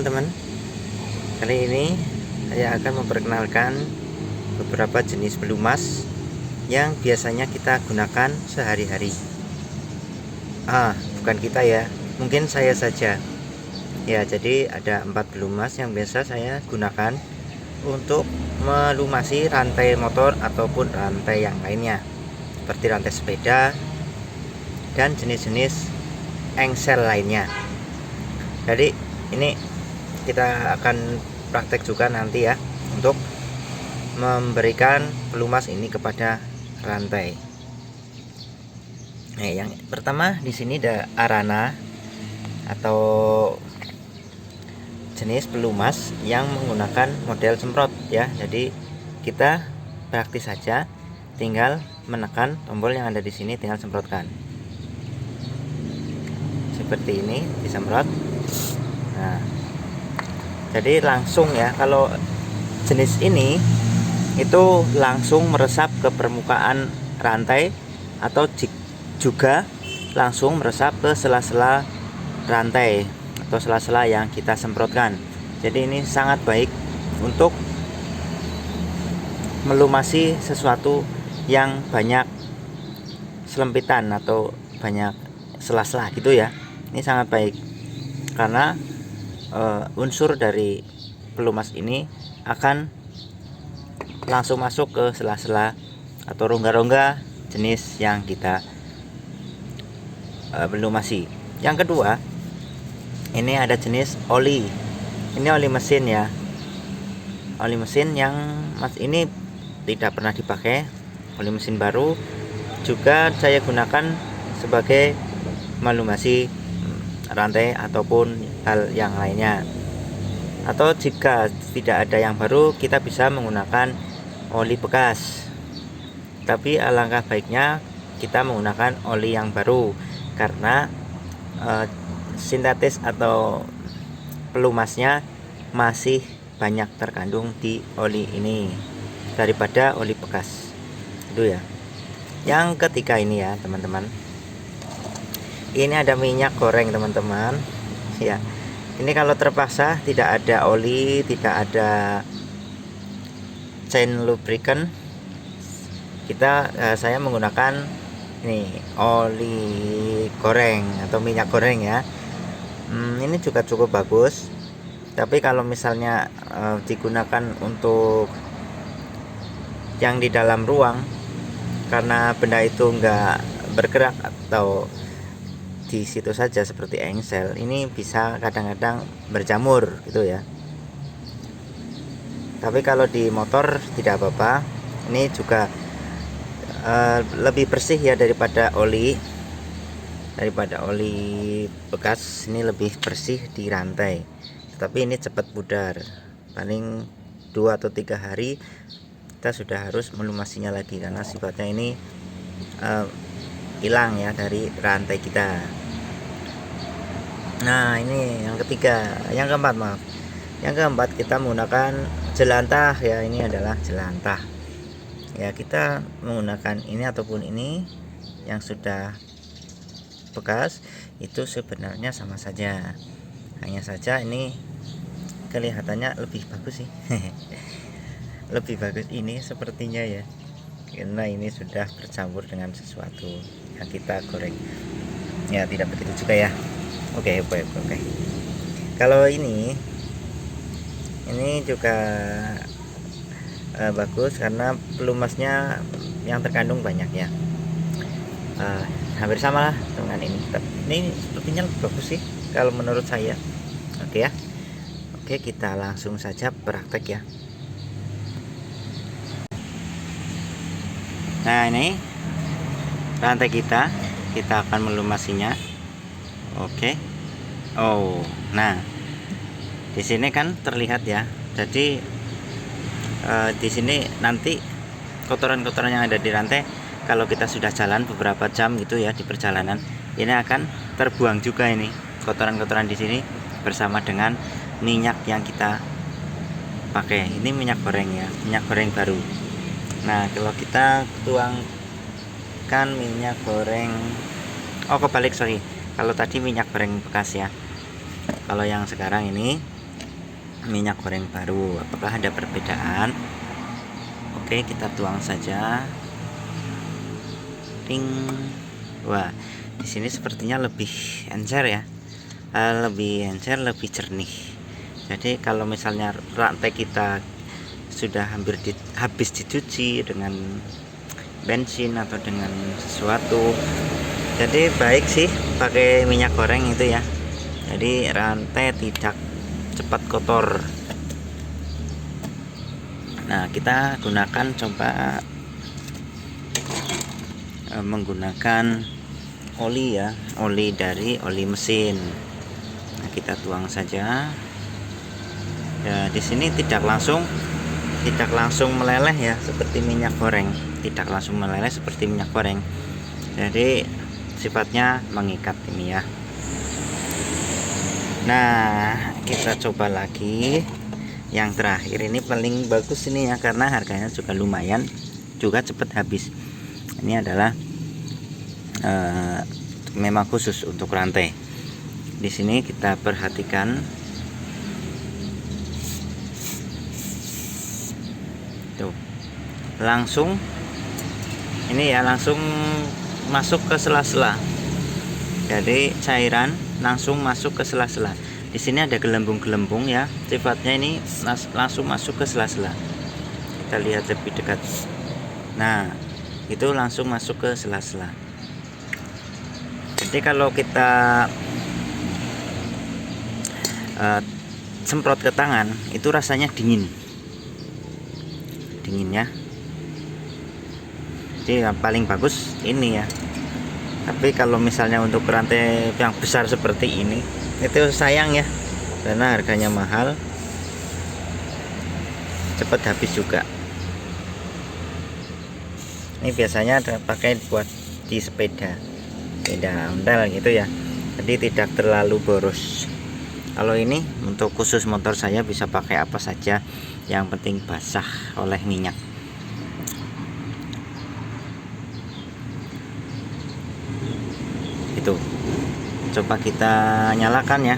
Teman-teman, kali ini saya akan memperkenalkan beberapa jenis pelumas yang biasanya kita gunakan sehari-hari. Bukan kita ya, mungkin saya saja. Ya, jadi ada 4 pelumas yang biasa saya gunakan untuk melumasi rantai motor ataupun rantai yang lainnya, seperti rantai sepeda dan jenis-jenis engsel lainnya. Jadi ini kita akan praktek juga nanti ya, untuk memberikan pelumas ini kepada rantai. Nah, yang pertama di sini ada arana atau jenis pelumas yang menggunakan model semprot ya. Jadi kita praktis saja, tinggal menekan tombol yang ada di sini, tinggal semprotkan. Seperti ini, disemprot. Nah, jadi langsung ya, kalau jenis ini itu langsung meresap ke permukaan rantai atau juga langsung meresap ke sela-sela rantai atau sela-sela yang kita semprotkan. Jadi ini sangat baik untuk melumasi sesuatu yang banyak selempitan atau banyak sela-sela gitu ya. Ini sangat baik karena unsur dari pelumas ini akan langsung masuk ke sela-sela atau rongga-rongga jenis yang kita melumasi. Yang kedua, ini ada jenis oli. Ini oli mesin ya. Oli mesin yang ini tidak pernah dipakai, oli mesin baru, juga saya gunakan sebagai melumasi rantai ataupun hal yang lainnya. Atau jika tidak ada yang baru, kita bisa menggunakan oli bekas. Tapi alangkah baiknya kita menggunakan oli yang baru, karena sintetis atau pelumasnya masih banyak terkandung di oli ini daripada oli bekas. Itu ya. Yang ketiga ini ya teman-teman, ini ada minyak goreng teman-teman ya. Ini kalau terpaksa tidak ada oli, tidak ada chain lubricant, saya menggunakan ini oli goreng atau minyak goreng ya. Ini juga cukup bagus. Tapi kalau misalnya digunakan untuk yang di dalam ruang, karena benda itu enggak bergerak atau di situ saja seperti engsel, ini bisa kadang-kadang berjamur gitu ya. Tapi kalau di motor tidak apa-apa. Ini juga lebih bersih ya daripada oli bekas. Ini lebih bersih di rantai, tapi ini cepat pudar. Paling 2 atau 3 hari kita sudah harus melumasinya lagi, karena sifatnya ini hilang ya dari rantai kita. Nah, ini yang ketiga. Yang keempat kita menggunakan jelantah ya. Ini adalah jelantah ya. Kita menggunakan ini ataupun ini yang sudah bekas, itu sebenarnya sama saja. Hanya saja ini kelihatannya lebih bagus sih. Lebih bagus ini sepertinya ya, karena ini sudah bercampur dengan sesuatu yang kita goreng ya. Tidak begitu juga ya. Oke. Kalau ini juga bagus karena pelumasnya yang terkandung banyak ya. Hampir sama lah dengan ini. Ini sepertinya lebih bagus sih kalau menurut saya. Oke ya. Oke, kita langsung saja praktek ya. Nah, ini rantai kita akan melumasinya. Oke. Nah, di sini kan terlihat ya. Jadi di sini nanti kotoran-kotoran yang ada di rantai, kalau kita sudah jalan beberapa jam gitu ya di perjalanan, ini akan terbuang juga ini kotoran-kotoran di sini bersama dengan minyak yang kita pakai. Ini minyak goreng ya, minyak goreng baru. Nah, kalau kita tuangkan minyak goreng, kebalik, sorry. Kalau tadi minyak goreng bekas ya. Kalau yang sekarang ini minyak goreng baru. Apakah ada perbedaan? Oke, kita tuang saja. Ting. Wah, di sini sepertinya lebih encer ya. Lebih encer, lebih jernih. Jadi kalau misalnya rantai kita sudah hampir habis dicuci dengan bensin atau dengan sesuatu, jadi baik sih pakai minyak goreng itu ya. Jadi rantai tidak cepat kotor. Nah, kita gunakan coba menggunakan oli ya, oli dari oli mesin. Nah, kita tuang saja. Ya, di sini tidak langsung meleleh ya seperti minyak goreng, tidak langsung meleleh seperti minyak goreng. Jadi sifatnya mengikat ini ya. Nah, kita coba lagi yang terakhir. Ini paling bagus ini ya, karena harganya juga lumayan, juga cepat habis. Ini adalah memang khusus untuk rantai. Di sini kita perhatikan tuh, langsung ini ya, langsung masuk ke sela-sela. Jadi cairan langsung masuk ke sela-sela. Di sini ada gelembung-gelembung ya, sifatnya ini langsung masuk ke sela-sela. Kita lihat lebih dekat. Nah, itu langsung masuk ke sela-sela. Jadi kalau kita semprot ke tangan, itu rasanya dingin ya. Jadi yang paling bagus ini ya. Tapi kalau misalnya untuk rantai yang besar seperti ini, itu sayang ya, karena harganya mahal, cepat habis juga. Ini biasanya pakai buat di sepeda ontel gitu ya, jadi tidak terlalu boros. Kalau ini untuk khusus motor saya bisa pakai apa saja, yang penting basah oleh minyak. Itu coba kita nyalakan ya.